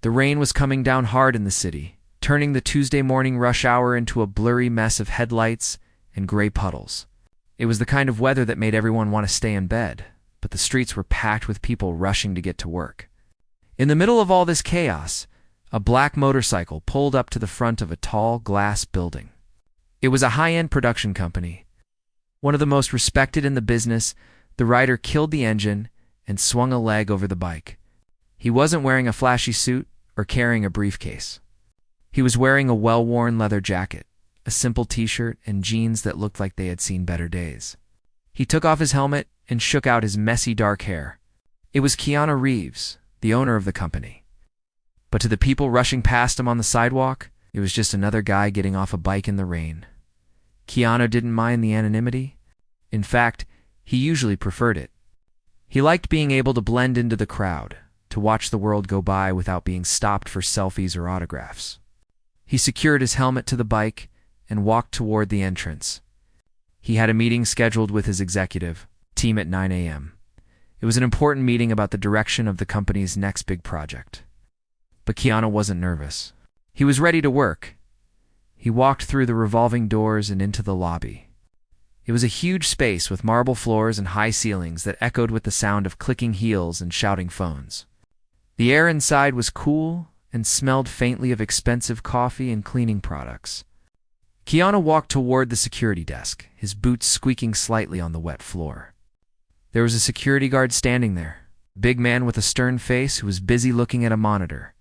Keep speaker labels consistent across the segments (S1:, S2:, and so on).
S1: The rain was coming down hard in the city, turning the Tuesday morning rush hour into a blurry mess of headlights and gray puddles. It was the kind of weather that made everyone want to stay in bed, but the streets were packed with people rushing to get to work. In the middle of all this chaos, a black motorcycle pulled up to the front of a tall glass building. It was a high-end production company. One of the most respected in the business. The rider killed the engine and swung a leg over the bike. He wasn't wearing a flashy suit or carrying a briefcase. He was wearing a well-worn leather jacket, a simple t-shirt, and jeans that looked like they had seen better days. He took off his helmet and shook out his messy dark hair. It was Keanu Reeves, the owner of the company. But to the people rushing past him on the sidewalk, it was just another guy getting off a bike in the rain. Keanu didn't mind the anonymity. In fact, he usually preferred it. He liked being able to blend into the crowd, to watch the world go by without being stopped for selfies or autographs. He secured his helmet to the bike and walked toward the entrance. He had a meeting scheduled with his executive team at 9 a.m. It was an important meeting about the direction of the company's next big project. But Keanu wasn't nervous. He was ready to work. He walked through the revolving doors and into the lobby. It was a huge space with marble floors and high ceilings that echoed with the sound of clicking heels and shouting phones. The air inside was cool and smelled faintly of expensive coffee and cleaning products. Keanu walked toward the security desk, his boots squeaking slightly on the wet floor. There was a security guard standing there, a big man with a stern face who was busy looking at a monitor.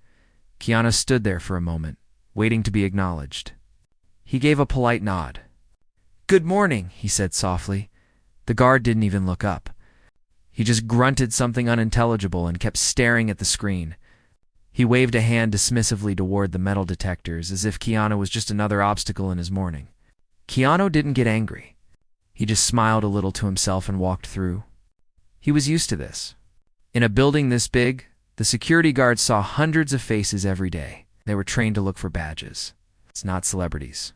S1: Keanu stood there for a moment, waiting to be acknowledged. He gave a polite nod. "Good morning," he said softly. The guard didn't even look up. He just grunted something unintelligible and kept staring at the screen. He waved a hand dismissively toward the metal detectors, as if Keanu was just another obstacle in his morning. Keanu didn't get angry. He just smiled a little to himself and walked through. He was used to this. In a building this big, the security guards saw hundreds of faces every day. They were trained to look for badges. It's not celebrities.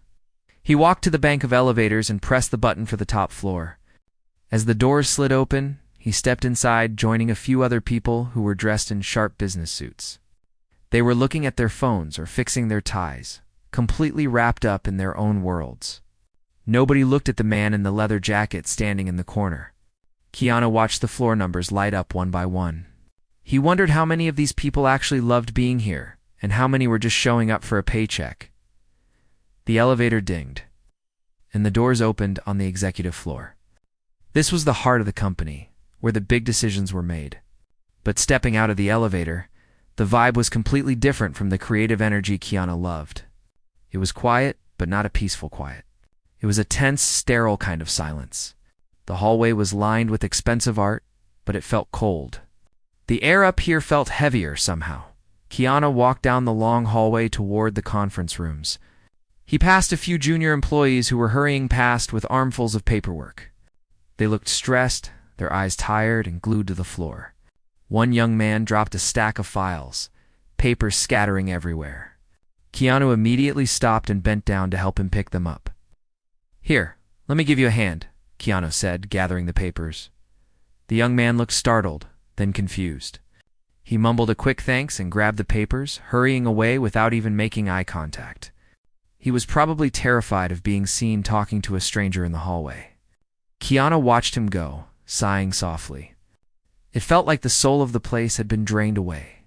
S1: He walked to the bank of elevators and pressed the button for the top floor. As the doors slid open, he stepped inside, joining a few other people who were dressed in sharp business suits. They were looking at their phones or fixing their ties, completely wrapped up in their own worlds. Nobody looked at the man in the leather jacket standing in the corner. Keanu watched the floor numbers light up one by one. He wondered how many of these people actually loved being here, and how many were just showing up for a paycheck. The elevator dinged, and the doors opened on the executive floor. This was the heart of the company, where the big decisions were made. But stepping out of the elevator, the vibe was completely different from the creative energy Keanu loved. It was quiet, but not a peaceful quiet. It was a tense, sterile kind of silence. The hallway was lined with expensive art, but it felt cold. The air up here felt heavier somehow. Keanu walked down the long hallway toward the conference rooms. He passed a few junior employees who were hurrying past with armfuls of paperwork. They looked stressed, their eyes tired and glued to the floor. One young man dropped a stack of files, papers scattering everywhere. Keanu immediately stopped and bent down to help him pick them up. "Here, let me give you a hand," Keanu said, gathering the papers. The young man looked startled, then confused. He mumbled a quick thanks and grabbed the papers, hurrying away without even making eye contact. He was probably terrified of being seen talking to a stranger in the hallway. Keanu watched him go, sighing softly. It felt like the soul of the place had been drained away.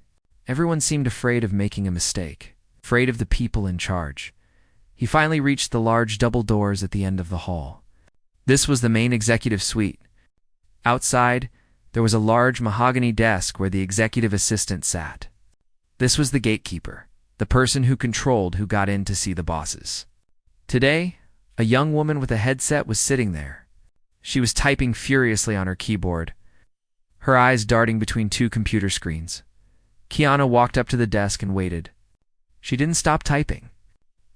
S1: Everyone seemed afraid of making a mistake, afraid of the people in charge. He finally reached the large double doors at the end of the hall. This was the main executive suite. Outside, there was a large mahogany desk where the executive assistant sat. This was the gatekeeper, the person who controlled who got in to see the bosses. Today, a young woman with a headset was sitting there. She was typing furiously on her keyboard, her eyes darting between two computer screens. Keanu walked up to the desk and waited. She didn't stop typing.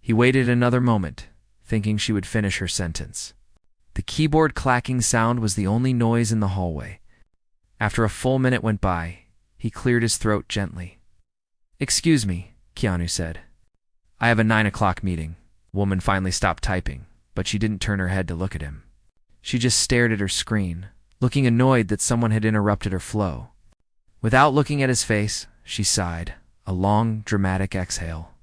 S1: He waited another moment, thinking she would finish her sentence. The keyboard clacking sound was the only noise in the hallway. After a full minute went by, he cleared his throat gently. "Excuse me," Keanu said. "I have a 9 o'clock meeting." The woman finally stopped typing, but she didn't turn her head to look at him. She just stared at her screen, looking annoyed that someone had interrupted her flow. Without looking at his face, she sighed, a long, dramatic exhale.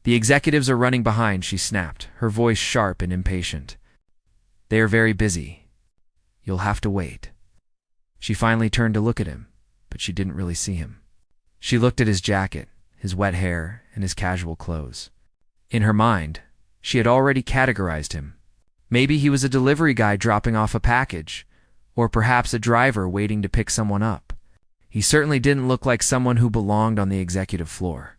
S1: "The executives are running behind," she snapped, her voice sharp and impatient. "They are very busy. You'll have to wait." She finally turned to look at him, but she didn't really see him. She looked at his jacket, his wet hair, and his casual clothes. In her mind, she had already categorized him. Maybe he was a delivery guy dropping off a package, or perhaps a driver waiting to pick someone up. He certainly didn't look like someone who belonged on the executive floor.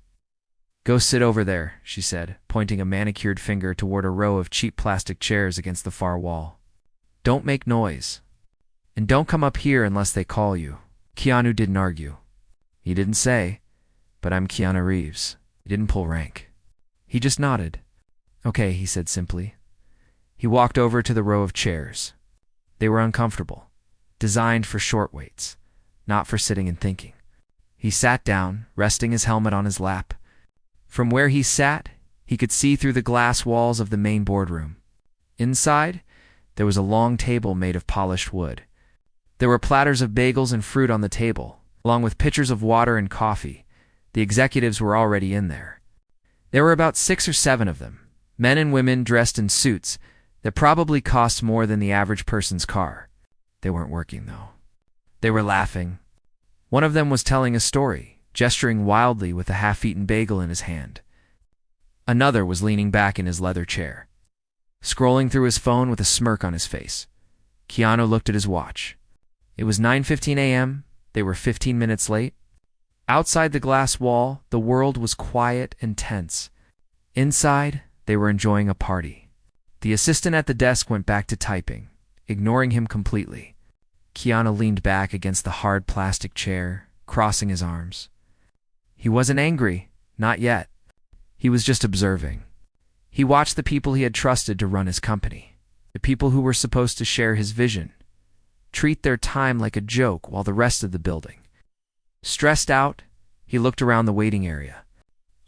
S1: "Go sit over there," she said, pointing a manicured finger toward a row of cheap plastic chairs against the far wall. "Don't make noise. And don't come up here unless they call you." Keanu didn't argue. He didn't say, "But I'm Keanu Reeves." He didn't pull rank. He just nodded. "Okay," he said simply. He walked over to the row of chairs. They were uncomfortable, designed for short waits, not for sitting and thinking. He sat down, resting his helmet on his lap. From where he sat, he could see through the glass walls of the main boardroom. Inside, there was a long table made of polished wood. There were platters of bagels and fruit on the table, along with pitchers of water and coffee. The executives were already in there. There were about 6 or 7 of them, men and women dressed in suits that probably cost more than the average person's car. They weren't working, though. They were laughing. One of them was telling a story, gesturing wildly with a half-eaten bagel in his hand. Another was leaning back in his leather chair, scrolling through his phone with a smirk on his face. Keanu looked at his watch. It was 9:15 a.m. They were 15 minutes late. Outside the glass wall, the world was quiet and tense. Inside, they were enjoying a party. The assistant at the desk went back to typing, ignoring him completely. Keanu leaned back against the hard plastic chair, crossing his arms. He wasn't angry, not yet. He was just observing. He watched the people he had trusted to run his company, the people who were supposed to share his vision, treat their time like a joke while the rest of the building. Stressed out, he looked around the waiting area.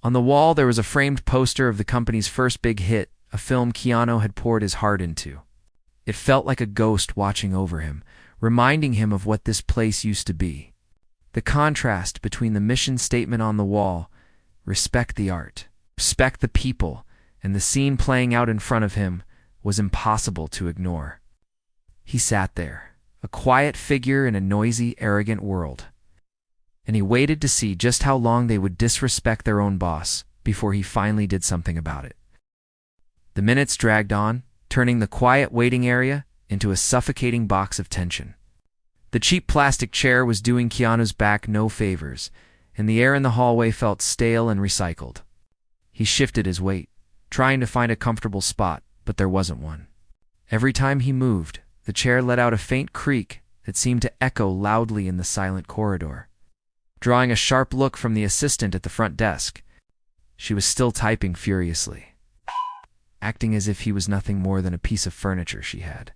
S1: On the wall, there was a framed poster of the company's first big hit, a film Keanu had poured his heart into. It felt like a ghost watching over him, reminding him of what this place used to be. The contrast between the mission statement on the wall, "Respect the art, respect the people," and the scene playing out in front of him was impossible to ignore. He sat there, a quiet figure in a noisy, arrogant world. And he waited to see just how long they would disrespect their own boss before he finally did something about it. The minutes dragged on, turning the quiet waiting area into a suffocating box of tension. The cheap plastic chair was doing Keanu's back no favors, and the air in the hallway felt stale and recycled. He shifted his weight, trying to find a comfortable spot, but there wasn't one. Every time he moved, the chair let out a faint creak that seemed to echo loudly in the silent corridor. Drawing a sharp look from the assistant at the front desk, she was still typing furiously, acting as if he was nothing more than a piece of furniture she had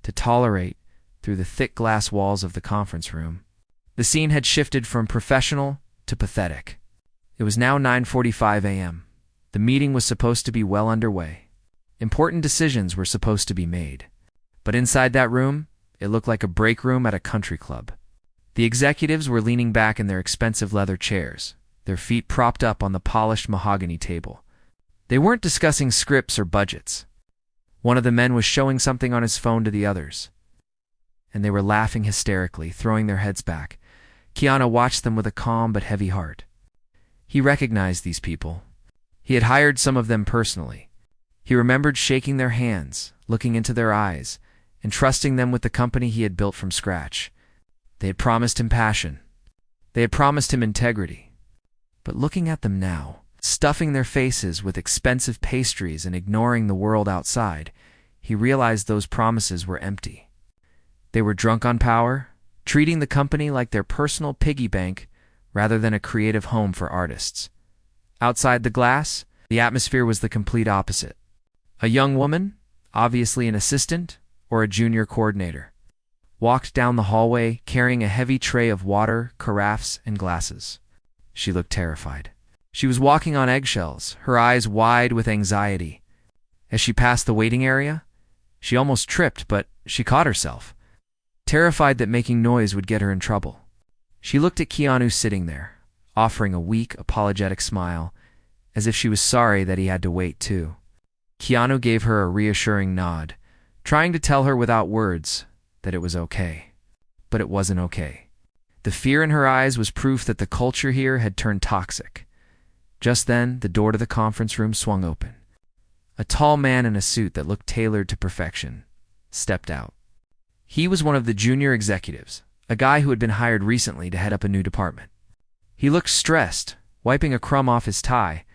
S1: to tolerate through the thick glass walls of the conference room. The scene had shifted from professional to pathetic. It was now 9:45 a.m. The meeting was supposed to be well underway. Important decisions were supposed to be made. But inside that room, it looked like a break room at a country club. The executives were leaning back in their expensive leather chairs, their feet propped up on the polished mahogany table. They weren't discussing scripts or budgets. One of the men was showing something on his phone to the others, and they were laughing hysterically, throwing their heads back. Keanu watched them with a calm but heavy heart. He recognized these people. He had hired some of them personally. He remembered shaking their hands, looking into their eyes, and trusting them with the company he had built from scratch. They had promised him passion. They had promised him integrity. But looking at them now, stuffing their faces with expensive pastries and ignoring the world outside, he realized those promises were empty. They were drunk on power, treating the company like their personal piggy bank rather than a creative home for artists. Outside the glass, the atmosphere was the complete opposite. A young woman, obviously an assistant or a junior coordinator, walked down the hallway carrying a heavy tray of water, carafes, and glasses. She looked terrified. She was walking on eggshells, her eyes wide with anxiety. As she passed the waiting area, she almost tripped, but she caught herself, terrified that making noise would get her in trouble. She looked at Keanu sitting there, offering a weak, apologetic smile, as if she was sorry that he had to wait too. Keanu gave her a reassuring nod, trying to tell her without words that it was okay. But it wasn't okay. The fear in her eyes was proof that the culture here had turned toxic. Just then, the door to the conference room swung open. A tall man in a suit that looked tailored to perfection stepped out. He was one of the junior executives, a guy who had been hired recently to head up a new department. He looked stressed, wiping a crumb off his tie,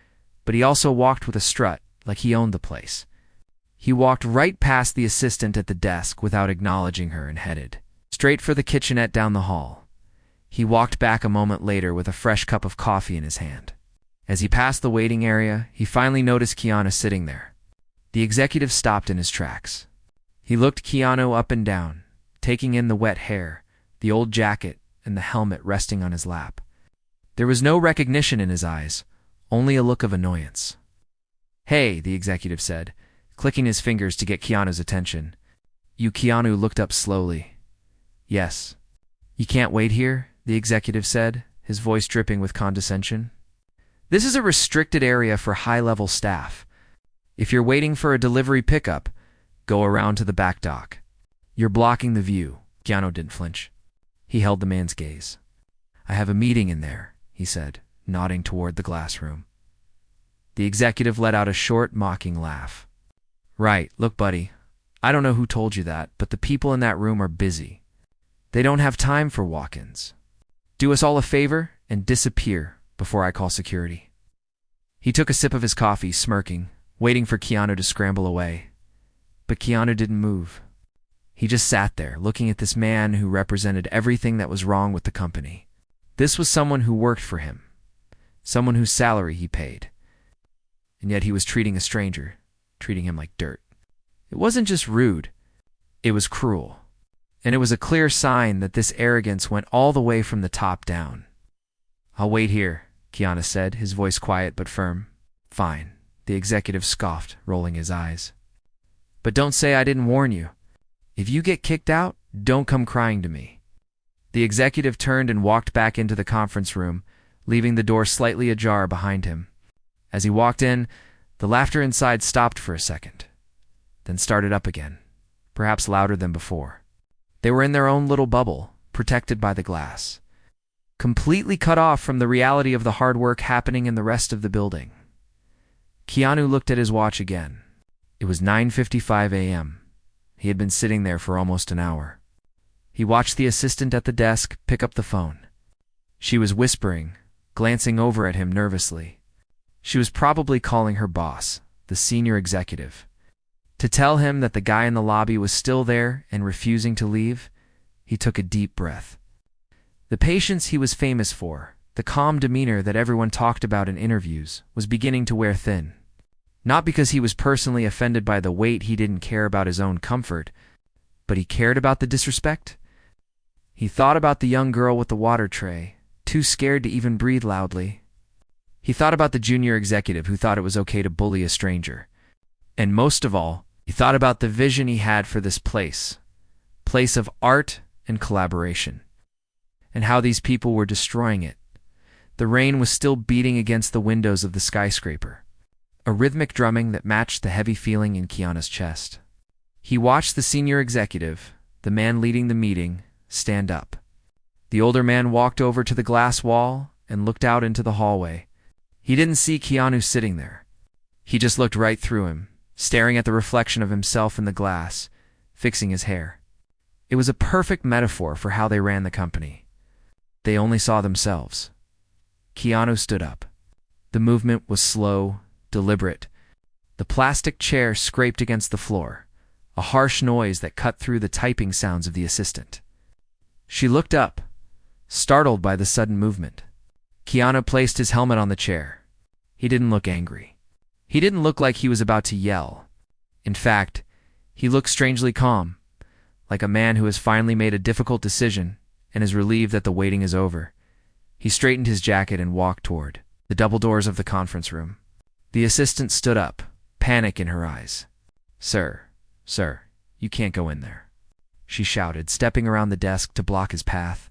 S1: but he also walked with a strut, like he owned the place. He walked right past the assistant at the desk without acknowledging her and headed straight for the kitchenette down the hall. He walked back a moment later with a fresh cup of coffee in his hand. As he passed the waiting area, he finally noticed Keanu sitting there. The executive stopped in his tracks. He looked Keanu up and down, taking in the wet hair, the old jacket, and the helmet resting on his lap. There was no recognition in his eyes, only a look of annoyance. "Hey," the executive said, clicking his fingers to get Keanu's attention. Keanu looked up slowly. "Yes." "You can't wait here?" the executive said, his voice dripping with condescension. "This is a restricted area for high-level staff. If you're waiting for a delivery pickup, go around to the back dock. You're blocking the view." Keanu didn't flinch. He held the man's gaze. "I have a meeting in there," he said, nodding toward the glass room. The executive let out a short, mocking laugh. "Right, look, buddy, I don't know who told you that, but the people in that room are busy. They don't have time for walk-ins. Do us all a favor and disappear before I call security." He took a sip of his coffee, smirking, waiting for Keanu to scramble away. But Keanu didn't move. He just sat there, looking at this man who represented everything that was wrong with the company. This was someone who worked for him, someone whose salary he paid. And yet he was treating a stranger, treating him like dirt. It wasn't just rude, it was cruel. And it was a clear sign that this arrogance went all the way from the top down. "I'll wait here," Keanu said, his voice quiet but firm. "Fine," the executive scoffed, rolling his eyes. "But don't say I didn't warn you. If you get kicked out, don't come crying to me." The executive turned and walked back into the conference room, leaving the door slightly ajar behind him. As he walked in, the laughter inside stopped for a second, then started up again, perhaps louder than before. They were in their own little bubble, protected by the glass, completely cut off from the reality of the hard work happening in the rest of the building. Keanu looked at his watch again. It was 9:55 a.m. He had been sitting there for almost an hour. He watched the assistant at the desk pick up the phone. She was whispering, glancing over at him nervously. She was probably calling her boss, the senior executive, to tell him that the guy in the lobby was still there and refusing to leave. He took a deep breath. The patience he was famous for, the calm demeanor that everyone talked about in interviews, was beginning to wear thin. Not because he was personally offended by the wait, he didn't care about his own comfort, but he cared about the disrespect. He thought about the young girl with the water tray, too scared to even breathe loudly. He thought about the junior executive who thought it was okay to bully a stranger. And most of all, he thought about the vision he had for this place of art and collaboration, and how these people were destroying it. The rain was still beating against the windows of the skyscraper, a rhythmic drumming that matched the heavy feeling in Keanu's chest. He watched the senior executive, the man leading the meeting, stand up. The older man walked over to the glass wall and looked out into the hallway. He didn't see Keanu sitting there. He just looked right through him, staring at the reflection of himself in the glass, fixing his hair. It was a perfect metaphor for how they ran the company. They only saw themselves. Keanu stood up. The movement was slow, deliberate. The plastic chair scraped against the floor, a harsh noise that cut through the typing sounds of the assistant. She looked up, startled by the sudden movement. Keanu placed his helmet on the chair. He didn't look angry. He didn't look like he was about to yell. In fact, he looked strangely calm, like a man who has finally made a difficult decision and is relieved that the waiting is over. He straightened his jacket and walked toward the double doors of the conference room. The assistant stood up, panic in her eyes. Sir, you can't go in there," she shouted, stepping around the desk to block his path.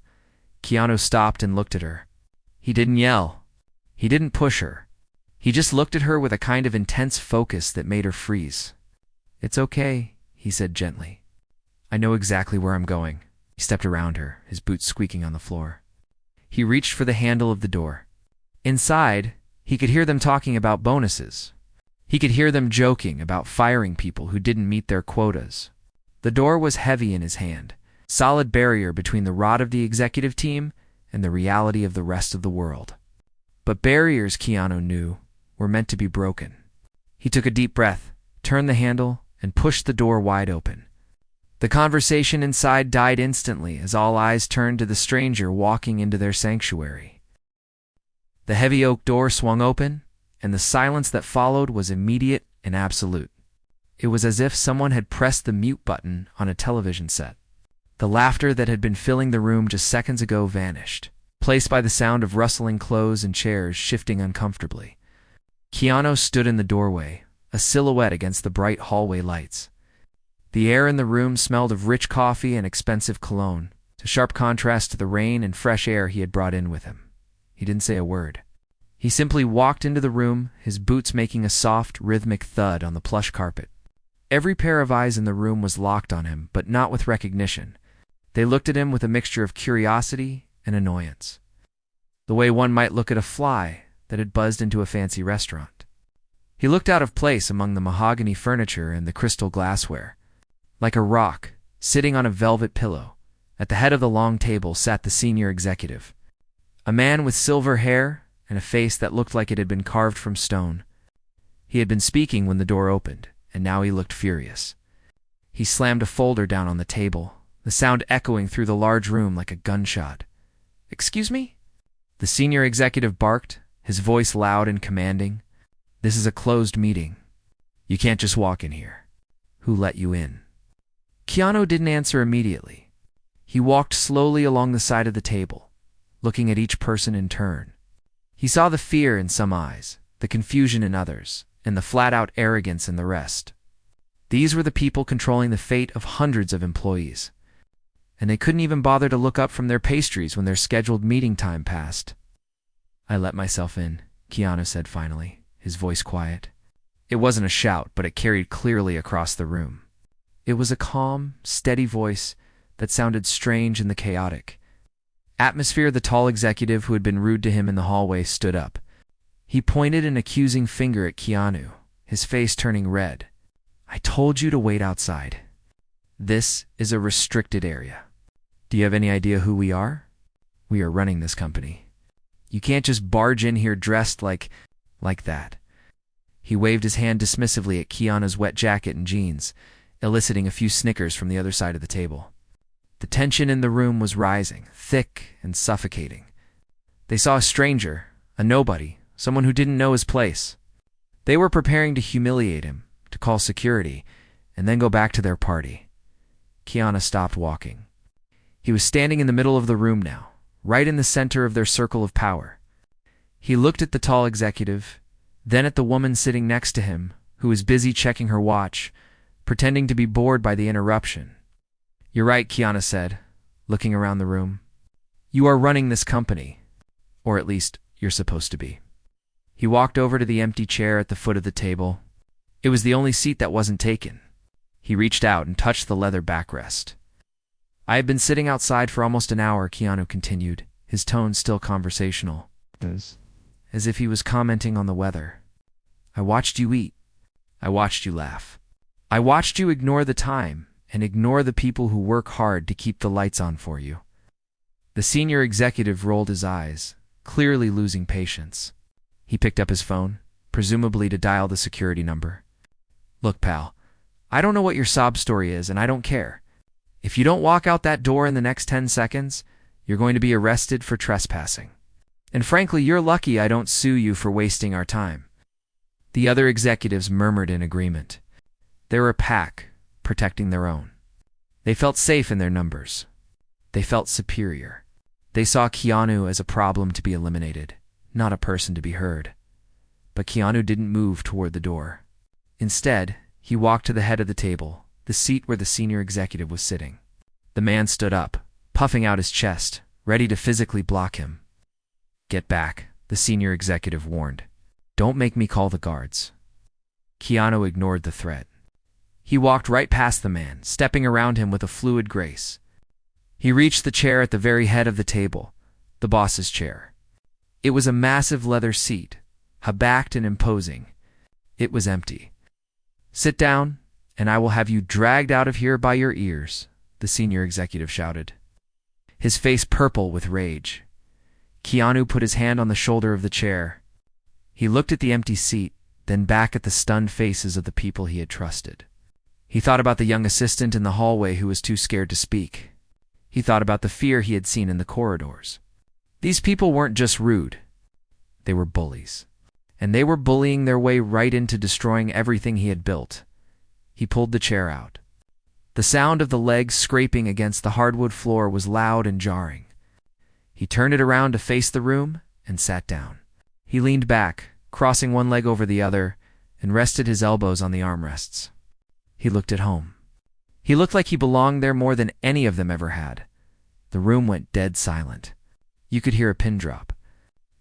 S1: Keanu stopped and looked at her. He didn't yell. He didn't push her. He just looked at her with a kind of intense focus that made her freeze. "It's okay," he said gently. "I know exactly where I'm going." He stepped around her, his boots squeaking on the floor. He reached for the handle of the door. Inside, he could hear them talking about bonuses. He could hear them joking about firing people who didn't meet their quotas. The door was heavy in his hand, solid barrier between the rot of the executive team and the reality of the rest of the world. But barriers, Keanu knew, were meant to be broken. He took a deep breath, turned the handle, and pushed the door wide open. The conversation inside died instantly as all eyes turned to the stranger walking into their sanctuary. The heavy oak door swung open, and the silence that followed was immediate and absolute. It was as if someone had pressed the mute button on a television set. The laughter that had been filling the room just seconds ago vanished, placed by the sound of rustling clothes and chairs shifting uncomfortably. Keanu stood in the doorway, a silhouette against the bright hallway lights. The air in the room smelled of rich coffee and expensive cologne, a sharp contrast to the rain and fresh air he had brought in with him. He didn't say a word. He simply walked into the room, his boots making a soft, rhythmic thud on the plush carpet. Every pair of eyes in the room was locked on him, but not with recognition. They looked at him with a mixture of curiosity and annoyance, the way one might look at a fly that had buzzed into a fancy restaurant. He looked out of place among the mahogany furniture and the crystal glassware. Like a rock, sitting on a velvet pillow, at the head of the long table sat the senior executive, a man with silver hair and a face that looked like it had been carved from stone. He had been speaking when the door opened, and now he looked furious. He slammed a folder down on the table, the sound echoing through the large room like a gunshot. "Excuse me?" The senior executive barked, his voice loud and commanding. "This is a closed meeting. You can't just walk in here. Who let you in?" Keanu didn't answer immediately. He walked slowly along the side of the table, looking at each person in turn. He saw the fear in some eyes, the confusion in others, and the flat-out arrogance in the rest. These were the people controlling the fate of hundreds of employees, and they couldn't even bother to look up from their pastries when their scheduled meeting time passed. "I let myself in," Keanu said finally, his voice quiet. It wasn't a shout, but it carried clearly across the room. It was a calm, steady voice that sounded strange in the chaotic atmosphere. The tall executive who had been rude to him in the hallway stood up. He pointed an accusing finger at Keanu, his face turning red. "I told you to wait outside. This is a restricted area. Do you have any idea who we are? We are running this company. You can't just barge in here dressed like that." He waved his hand dismissively at Keanu's wet jacket and jeans, eliciting a few snickers from the other side of the table. The tension in the room was rising, thick and suffocating. They saw a stranger, a nobody, someone who didn't know his place. They were preparing to humiliate him, to call security, and then go back to their party. Keanu stopped walking. He was standing in the middle of the room now, right in the center of their circle of power. He looked at the tall executive, then at the woman sitting next to him, who was busy checking her watch, pretending to be bored by the interruption. "You're right," Keanu said, looking around the room. "You are running this company. Or at least, you're supposed to be." He walked over to the empty chair at the foot of the table. It was the only seat that wasn't taken. He reached out and touched the leather backrest. "I have been sitting outside for almost an hour," Keanu continued, his tone still conversational, as if he was commenting on the weather. "I watched you eat. I watched you laugh. I watched you ignore the time and ignore the people who work hard to keep the lights on for you." The senior executive rolled his eyes, clearly losing patience. He picked up his phone, presumably to dial the security number. "Look, pal, I don't know what your sob story is, and I don't care. If you don't walk out that door in the next 10 seconds, you're going to be arrested for trespassing. And frankly, you're lucky I don't sue you for wasting our time." The other executives murmured in agreement. They were a pack, protecting their own. They felt safe in their numbers. They felt superior. They saw Keanu as a problem to be eliminated, not a person to be heard. But Keanu didn't move toward the door. Instead, he walked to the head of the table, the seat where the senior executive was sitting. The man stood up, puffing out his chest, ready to physically block him. Get back, the senior executive warned. Don't make me call the guards. Keanu ignored the threat. He walked right past the man, stepping around him with a fluid grace. He reached the chair at the very head of the table, the boss's chair. It was a massive leather seat, high-backed and imposing. It was empty. Sit down, and I will have you dragged out of here by your ears, the senior executive shouted, his face purple with rage. Keanu put his hand on the shoulder of the chair. He looked at the empty seat, then back at the stunned faces of the people he had trusted. He thought about the young assistant in the hallway who was too scared to speak. He thought about the fear he had seen in the corridors. These people weren't just rude. They were bullies. And they were bullying their way right into destroying everything he had built. He pulled the chair out. The sound of the legs scraping against the hardwood floor was loud and jarring. He turned it around to face the room and sat down. He leaned back, crossing one leg over the other, and rested his elbows on the armrests. He looked at home. He looked like he belonged there more than any of them ever had. The room went dead silent. You could hear a pin drop.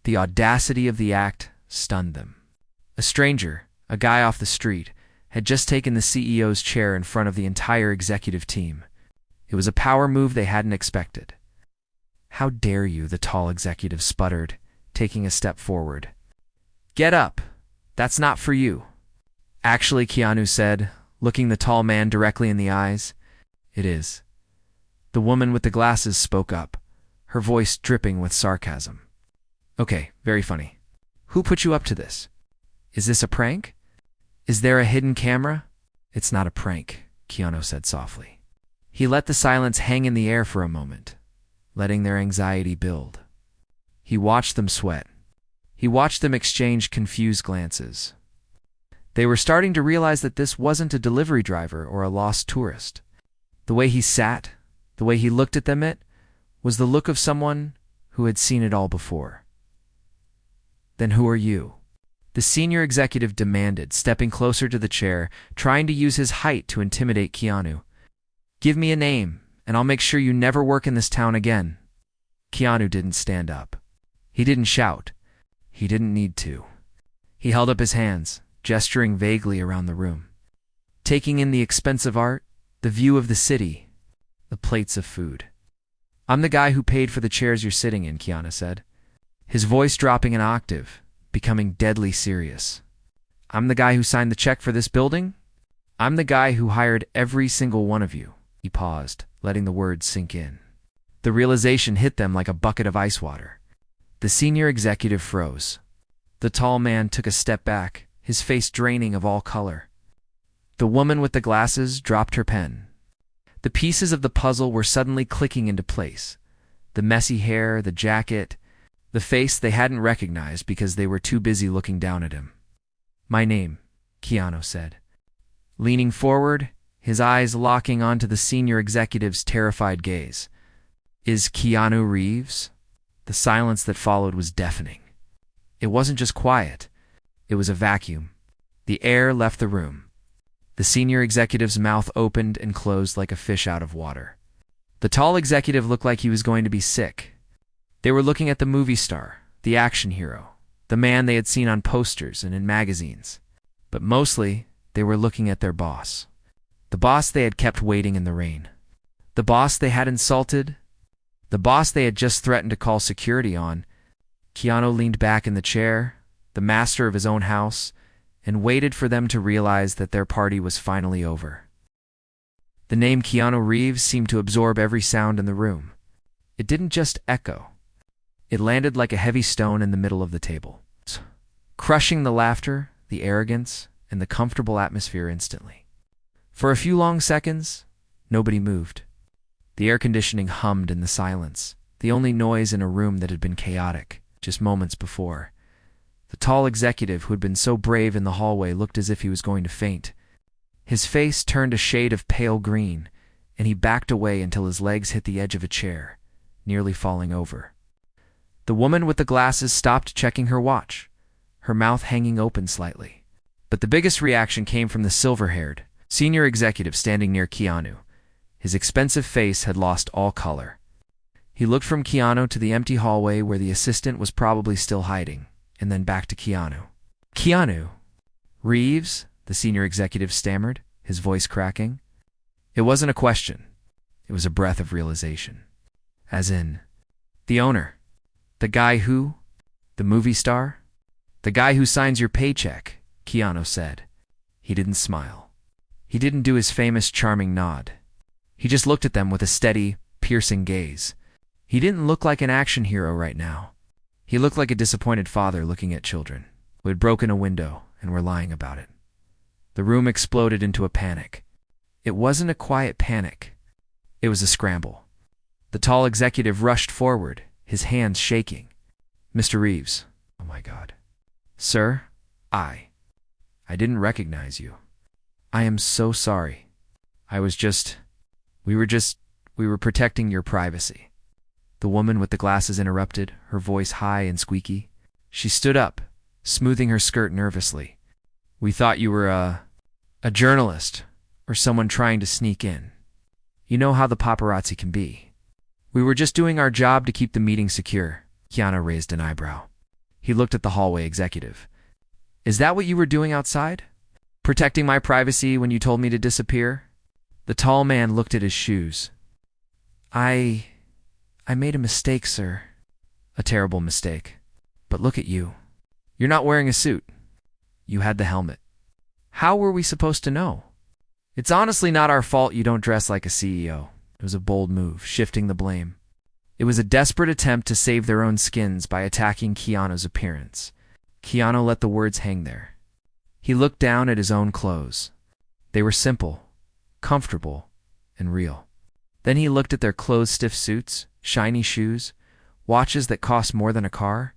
S1: The audacity of the act stunned them. A stranger, a guy off the street, had just taken the CEO's chair in front of the entire executive team. It was a power move they hadn't expected. "How dare you," the tall executive sputtered, taking a step forward. "Get up. That's not for you." "Actually," Keanu said, looking the tall man directly in the eyes, "it is." The woman with the glasses spoke up, her voice dripping with sarcasm. "Okay, very funny. Who put you up to this? Is this a prank? Is there a hidden camera?" "It's not a prank," Keanu said softly. He let the silence hang in the air for a moment, letting their anxiety build. He watched them sweat. He watched them exchange confused glances. They were starting to realize that this wasn't a delivery driver or a lost tourist. The way he sat, the way he looked at them, it was the look of someone who had seen it all before. "Then who are you?" the senior executive demanded, stepping closer to the chair, trying to use his height to intimidate Keanu. "Give me a name, and I'll make sure you never work in this town again." Keanu didn't stand up. He didn't shout. He didn't need to. He held up his hands, gesturing vaguely around the room, taking in the expensive art, the view of the city, the plates of food. "I'm the guy who paid for the chairs you're sitting in," Keanu said, his voice dropping an octave, becoming deadly serious. "I'm the guy who signed the check for this building. I'm the guy who hired every single one of you." He paused, letting the words sink in. The realization hit them like a bucket of ice water. The senior executive froze. The tall man took a step back, his face draining of all color. The woman with the glasses dropped her pen. The pieces of the puzzle were suddenly clicking into place. The messy hair, the jacket, the face they hadn't recognized because they were too busy looking down at him. "My name," Keanu said, leaning forward, his eyes locking onto the senior executive's terrified gaze. "Is Keanu Reeves?" The silence that followed was deafening. It wasn't just quiet. It was a vacuum. The air left the room. The senior executive's mouth opened and closed like a fish out of water. The tall executive looked like he was going to be sick. They were looking at the movie star, the action hero, the man they had seen on posters and in magazines. But mostly, they were looking at their boss. The boss they had kept waiting in the rain. The boss they had insulted. The boss they had just threatened to call security on. Keanu leaned back in the chair, the master of his own house, and waited for them to realize that their party was finally over. The name Keanu Reeves seemed to absorb every sound in the room. It didn't just echo. It landed like a heavy stone in the middle of the table, crushing the laughter, the arrogance, and the comfortable atmosphere instantly. For a few long seconds, nobody moved. The air conditioning hummed in the silence, the only noise in a room that had been chaotic just moments before. The tall executive who had been so brave in the hallway looked as if he was going to faint. His face turned a shade of pale green, and he backed away until his legs hit the edge of a chair, nearly falling over. The woman with the glasses stopped checking her watch, her mouth hanging open slightly. But the biggest reaction came from the silver-haired, senior executive standing near Keanu. His expensive face had lost all color. He looked from Keanu to the empty hallway where the assistant was probably still hiding, and then back to Keanu. Keanu Reeves, the senior executive stammered, his voice cracking. It wasn't a question. It was a breath of realization. As in, the owner. The guy who? The movie star? The guy who signs your paycheck, Keanu said. He didn't smile. He didn't do his famous charming nod. He just looked at them with a steady, piercing gaze. He didn't look like an action hero right now. He looked like a disappointed father looking at children who had broken a window and were lying about it. The room exploded into a panic. It wasn't a quiet panic. It was a scramble. The tall executive rushed forward, his hands shaking. Mr. Reeves. Oh my God. Sir, I didn't recognize you. I am so sorry. We were protecting your privacy. The woman with the glasses interrupted, her voice high and squeaky. She stood up, smoothing her skirt nervously. We thought you were a journalist or someone trying to sneak in. You know how the paparazzi can be. We were just doing our job to keep the meeting secure. Keanu raised an eyebrow. He looked at the hallway executive. Is that what you were doing outside? Protecting my privacy when you told me to disappear? The tall man looked at his shoes. I made a mistake, sir. A terrible mistake. But look at you. You're not wearing a suit. You had the helmet. How were we supposed to know? It's honestly not our fault you don't dress like a CEO. It was a bold move, shifting the blame. It was a desperate attempt to save their own skins by attacking Keanu's appearance. Keanu let the words hang there. He looked down at his own clothes. They were simple, comfortable, and real. Then he looked at their clothes-stiff suits, shiny shoes, watches that cost more than a car.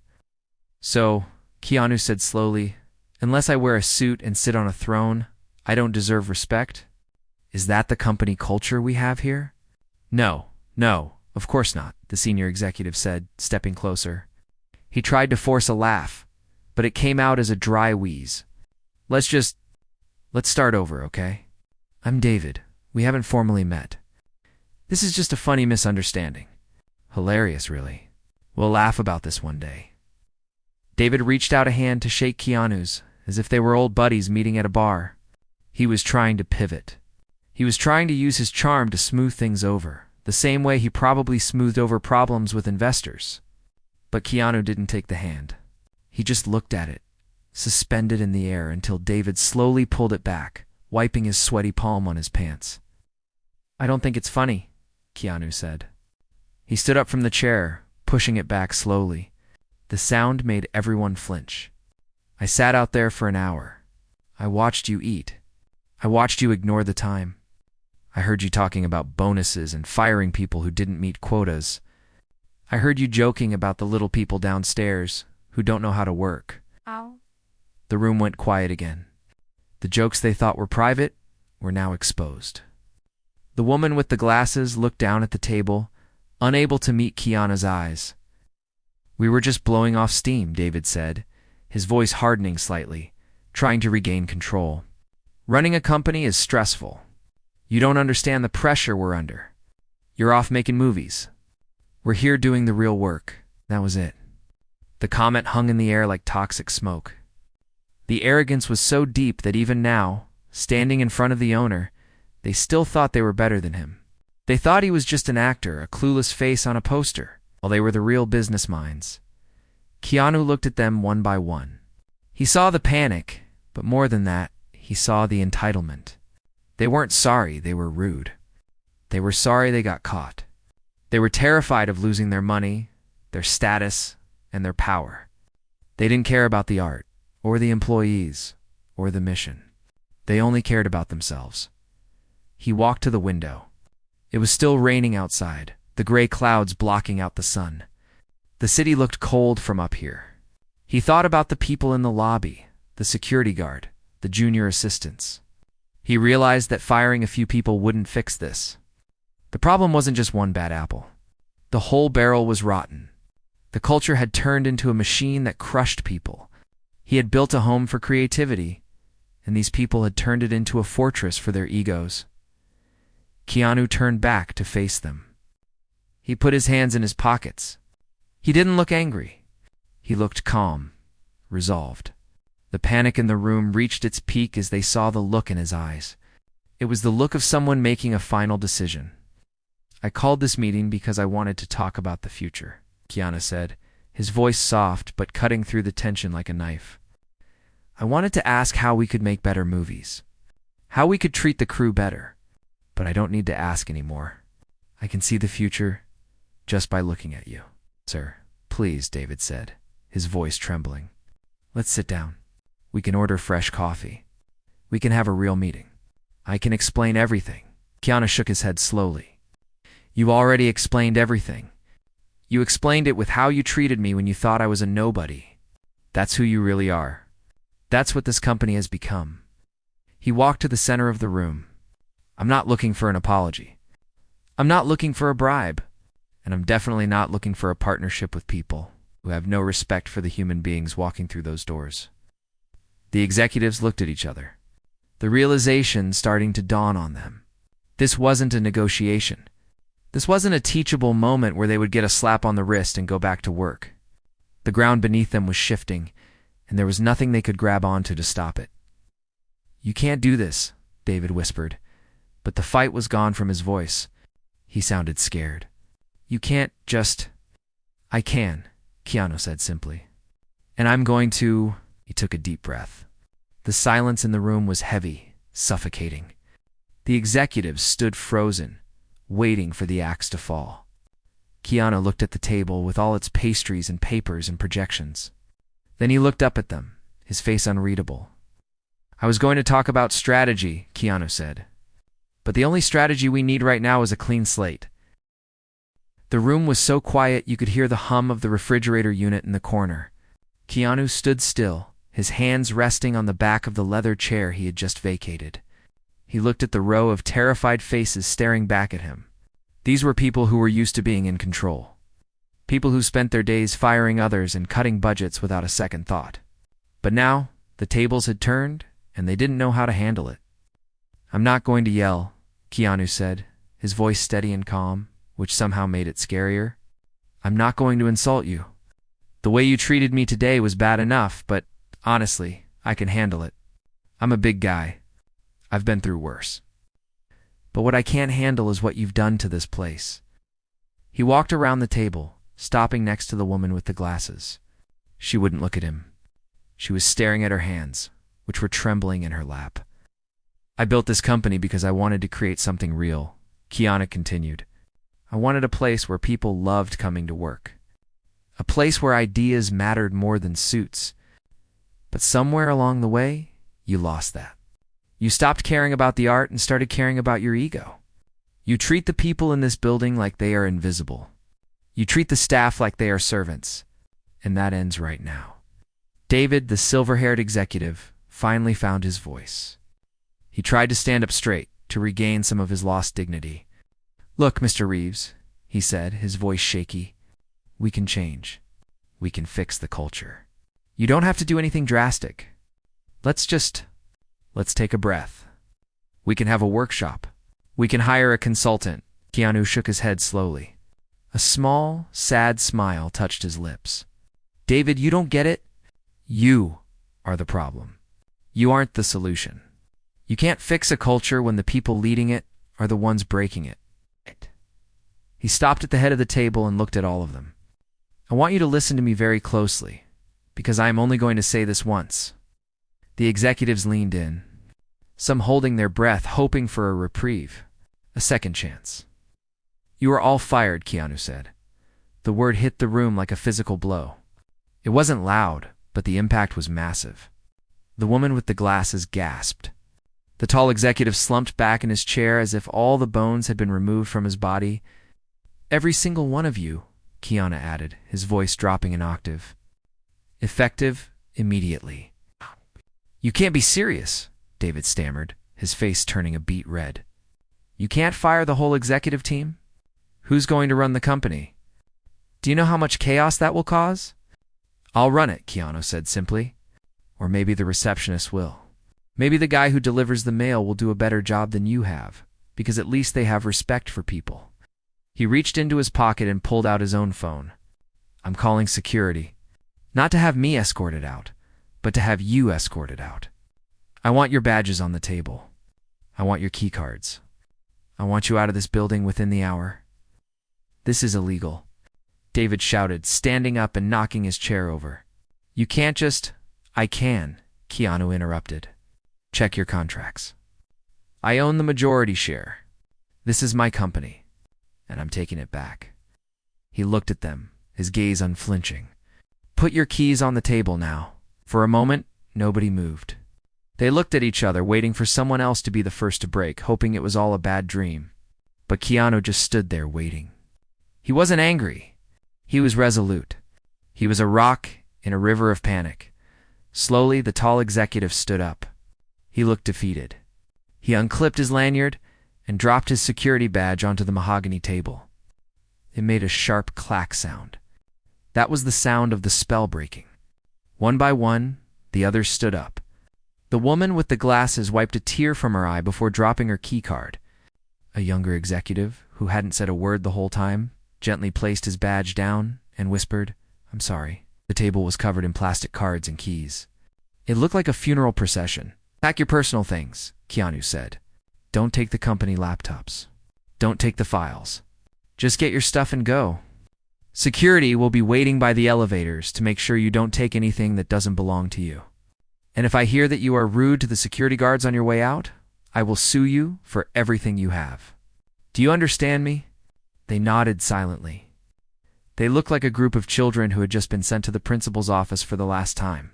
S1: So, Keanu said slowly, unless I wear a suit and sit on a throne, I don't deserve respect? Is that the company culture we have here? No, of course not, the senior executive said, stepping closer. He tried to force a laugh, but it came out as a dry wheeze. Let's start over, okay? I'm David. We haven't formally met. This is just a funny misunderstanding. Hilarious, really. We'll laugh about this one day. David reached out a hand to shake Keanu's, as if they were old buddies meeting at a bar. He was trying to pivot. He was trying to use his charm to smooth things over, the same way he probably smoothed over problems with investors. But Keanu didn't take the hand. He just looked at it, suspended in the air until David slowly pulled it back, wiping his sweaty palm on his pants. I don't think it's funny, Keanu said. He stood up from the chair, pushing it back slowly. The sound made everyone flinch. I sat out there for an hour. I watched you eat. I watched you ignore the time. I heard you talking about bonuses and firing people who didn't meet quotas. I heard you joking about the little people downstairs who don't know how to work.
S2: Ow.
S1: The room went quiet again. The jokes they thought were private were now exposed. The woman with the glasses looked down at the table, unable to meet Keanu's eyes. We were just blowing off steam, David said, his voice hardening slightly, trying to regain control. Running a company is stressful. You don't understand the pressure we're under. You're off making movies. We're here doing the real work. That was it. The comment hung in the air like toxic smoke. The arrogance was so deep that even now, standing in front of the owner, they still thought they were better than him. They thought he was just an actor, a clueless face on a poster, while they were the real business minds. Keanu looked at them one by one. He saw the panic, but more than that, he saw the entitlement. They weren't sorry, they were rude. They were sorry they got caught. They were terrified of losing their money, their status, and their power. They didn't care about the art, or the employees, or the mission. They only cared about themselves. He walked to the window. It was still raining outside, the gray clouds blocking out the sun. The city looked cold from up here. He thought about the people in the lobby, the security guard, the junior assistants. He realized that firing a few people wouldn't fix this. The problem wasn't just one bad apple. The whole barrel was rotten. The culture had turned into a machine that crushed people. He had built a home for creativity, and these people had turned it into a fortress for their egos. Keanu turned back to face them. He put his hands in his pockets. He didn't look angry. He looked calm, resolved. The panic in the room reached its peak as they saw the look in his eyes. It was the look of someone making a final decision. "I called this meeting because I wanted to talk about the future," Keanu said, his voice soft but cutting through the tension like a knife. "I wanted to ask how we could make better movies, how we could treat the crew better, but I don't need to ask anymore. I can see the future just by looking at you." "Sir, please," David said, his voice trembling. "Let's sit down. We can order fresh coffee. We can have a real meeting. I can explain everything." Keanu shook his head slowly. "You already explained everything. You explained it with how you treated me when you thought I was a nobody. That's who you really are. That's what this company has become." He walked to the center of the room. "I'm not looking for an apology. I'm not looking for a bribe. And I'm definitely not looking for a partnership with people who have no respect for the human beings walking through those doors." The executives looked at each other, the realization starting to dawn on them. This wasn't a negotiation. This wasn't a teachable moment where they would get a slap on the wrist and go back to work. The ground beneath them was shifting, and there was nothing they could grab onto to stop it. "You can't do this," David whispered, but the fight was gone from his voice. He sounded scared. "You can't just—" "I can," Keanu said simply. "And I'm going to—" He took a deep breath. The silence in the room was heavy, suffocating. The executives stood frozen, waiting for the axe to fall. Keanu looked at the table with all its pastries and papers and projections. Then he looked up at them, his face unreadable. "I was going to talk about strategy," Keanu said. "But the only strategy we need right now is a clean slate." The room was so quiet you could hear the hum of the refrigerator unit in the corner. Keanu stood still, his hands resting on the back of the leather chair he had just vacated. He looked at the row of terrified faces staring back at him. These were people who were used to being in control. People who spent their days firing others and cutting budgets without a second thought. But now, the tables had turned, and they didn't know how to handle it. "I'm not going to yell," Keanu said, his voice steady and calm, which somehow made it scarier. "I'm not going to insult you. The way you treated me today was bad enough, but honestly, I can handle it. I'm a big guy. I've been through worse. But what I can't handle is what you've done to this place." He walked around the table, stopping next to the woman with the glasses. She wouldn't look at him. She was staring at her hands, which were trembling in her lap. "I built this company because I wanted to create something real," Keanu continued. "I wanted a place where people loved coming to work. A place where ideas mattered more than suits. But somewhere along the way, you lost that. You stopped caring about the art and started caring about your ego. You treat the people in this building like they are invisible. You treat the staff like they are servants. And that ends right now." David, the silver-haired executive, finally found his voice. He tried to stand up straight, to regain some of his lost dignity. "Look, Mr. Reeves," he said, his voice shaky. "We can change. We can fix the culture. You don't have to do anything drastic. Let's take a breath. We can have a workshop. We can hire a consultant." Keanu shook his head slowly. A small, sad smile touched his lips. "David, you don't get it? You are the problem. You aren't the solution. You can't fix a culture when the people leading it are the ones breaking it." He stopped at the head of the table and looked at all of them. "I want you to listen to me very closely, because I am only going to say this once." The executives leaned in, some holding their breath, hoping for a reprieve, a second chance. "You are all fired," Keanu said. The word hit the room like a physical blow. It wasn't loud, but the impact was massive. The woman with the glasses gasped. The tall executive slumped back in his chair as if all the bones had been removed from his body. "Every single one of you," Keanu added, his voice dropping an octave. "Effective immediately." "You can't be serious," David stammered, his face turning a beet red. "You can't fire the whole executive team? Who's going to run the company? Do you know how much chaos that will cause?" "I'll run it," Keanu said simply. "Or maybe the receptionist will. Maybe the guy who delivers the mail will do a better job than you have, because at least they have respect for people." He reached into his pocket and pulled out his own phone. "I'm calling security. Not to have me escorted out, but to have you escorted out. I want your badges on the table. I want your key cards. I want you out of this building within the hour." "This is illegal," David shouted, standing up and knocking his chair over. "You can't just—" "I can," Keanu interrupted. "Check your contracts. I own the majority share. This is my company, and I'm taking it back." He looked at them, his gaze unflinching. "Put your keys on the table now." For a moment, nobody moved. They looked at each other, waiting for someone else to be the first to break, hoping it was all a bad dream. But Keanu just stood there waiting. He wasn't angry. He was resolute. He was a rock in a river of panic. Slowly, the tall executive stood up. He looked defeated. He unclipped his lanyard and dropped his security badge onto the mahogany table. It made a sharp clack sound. That was the sound of the spell breaking. One by one, the others stood up. The woman with the glasses wiped a tear from her eye before dropping her key card. A younger executive, who hadn't said a word the whole time, gently placed his badge down and whispered, "I'm sorry." The table was covered in plastic cards and keys. It looked like a funeral procession. "Pack your personal things," Keanu said. "Don't take the company laptops. Don't take the files. Just get your stuff and go. Security will be waiting by the elevators to make sure you don't take anything that doesn't belong to you. And if I hear that you are rude to the security guards on your way out, I will sue you for everything you have. Do you understand me?" They nodded silently. They looked like a group of children who had just been sent to the principal's office for the last time.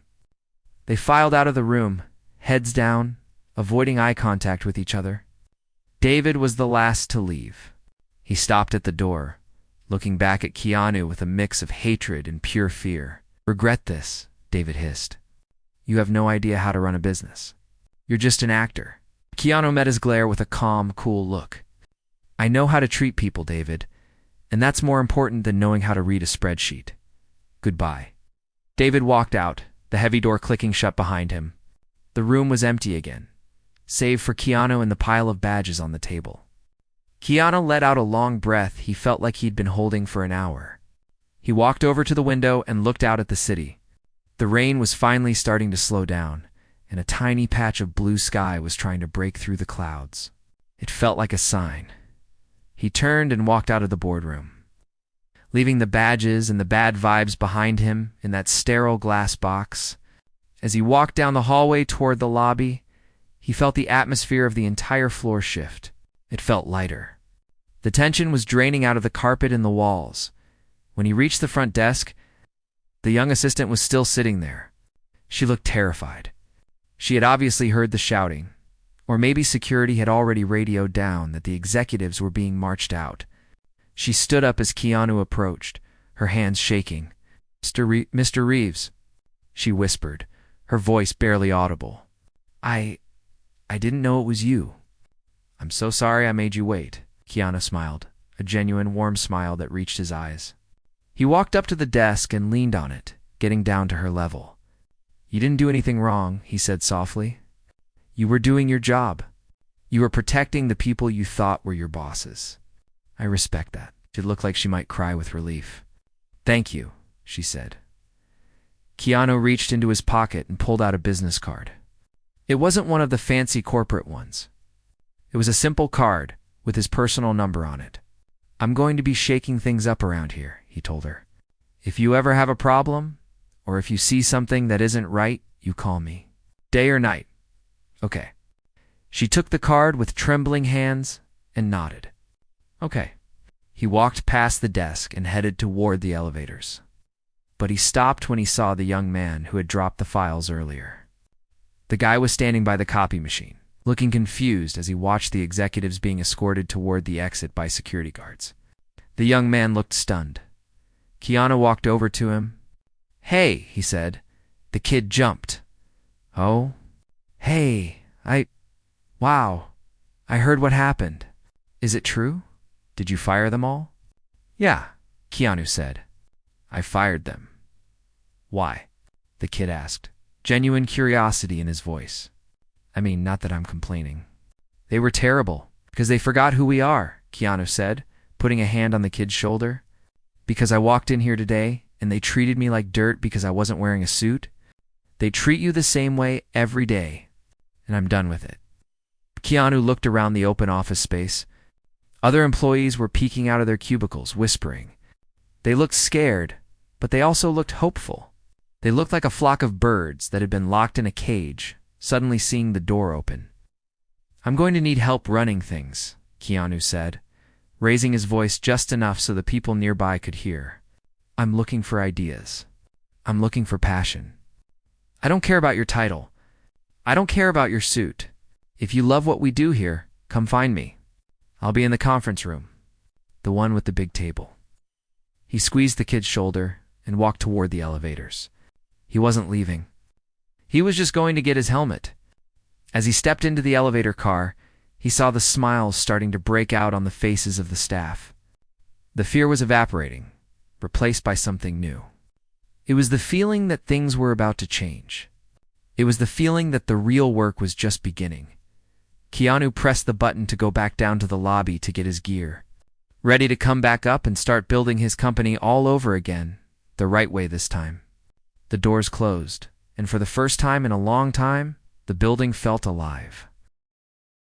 S1: They filed out of the room, heads down, avoiding eye contact with each other. David was the last to leave. He stopped at the door, looking back at Keanu with a mix of hatred and pure fear. "Regret this," David hissed. "You have no idea how to run a business. You're just an actor." Keanu met his glare with a calm, cool look. "I know how to treat people, David, and that's more important than knowing how to read a spreadsheet. Goodbye." David walked out, the heavy door clicking shut behind him. The room was empty again, save for Keanu and the pile of badges on the table. Keanu let out a long breath he felt like he'd been holding for an hour. He walked over to the window and looked out at the city. The rain was finally starting to slow down, and a tiny patch of blue sky was trying to break through the clouds. It felt like a sign. He turned and walked out of the boardroom, leaving the badges and the bad vibes behind him in that sterile glass box. As he walked down the hallway toward the lobby, he felt the atmosphere of the entire floor shift. It felt lighter. The tension was draining out of the carpet and the walls. When he reached the front desk, the young assistant was still sitting there. She looked terrified. She had obviously heard the shouting, or maybe security had already radioed down that the executives were being marched out. She stood up as Keanu approached, her hands shaking. Mr. Reeves," she whispered, her voice barely audible. I didn't know it was you." "I'm so sorry I made you wait," Keanu smiled, a genuine warm smile that reached his eyes. He walked up to the desk and leaned on it, getting down to her level. "You didn't do anything wrong," he said softly. "You were doing your job. You were protecting the people you thought were your bosses. I respect that." She looked like she might cry with relief. "Thank you," she said. Keanu reached into his pocket and pulled out a business card. It wasn't one of the fancy corporate ones. It was a simple card with his personal number on it. "I'm going to be shaking things up around here," he told her. "If you ever have a problem, or if you see something that isn't right, you call me. Day or night. Okay." She took the card with trembling hands and nodded. "Okay." He walked past the desk and headed toward the elevators. But he stopped when he saw the young man who had dropped the files earlier. The guy was standing by the copy machine, looking confused as he watched the executives being escorted toward the exit by security guards. The young man looked stunned. Keanu walked over to him. "Hey," he said. The kid jumped. "Oh? Hey, wow. I heard what happened. Is it true? Did you fire them all?" "Yeah," Keanu said. "I fired them." "Why?" the kid asked, genuine curiosity in his voice. "I mean, not that I'm complaining." "They were terrible, because they forgot who we are," Keanu said, putting a hand on the kid's shoulder. Because I walked in here today and they treated me like dirt because I wasn't wearing a suit? They treat you the same way every day, and I'm done with it. Keanu looked around the open office space. Other employees were peeking out of their cubicles, whispering. They looked scared, but they also looked hopeful. They looked like a flock of birds that had been locked in a cage, suddenly seeing the door open. I'm going to need help running things, Keanu said, raising his voice just enough so the people nearby could hear. I'm looking for ideas. I'm looking for passion. I don't care about your title. I don't care about your suit. If you love what we do here, come find me. I'll be in the conference room, the one with the big table. He squeezed the kid's shoulder and walked toward the elevators. He wasn't leaving. He was just going to get his helmet. As he stepped into the elevator car, he saw the smiles starting to break out on the faces of the staff. The fear was evaporating, replaced by something new. It was the feeling that things were about to change. It was the feeling that the real work was just beginning. Keanu pressed the button to go back down to the lobby to get his gear, ready to come back up and start building his company all over again, the right way this time. The doors closed, and for the first time in a long time, the building felt alive.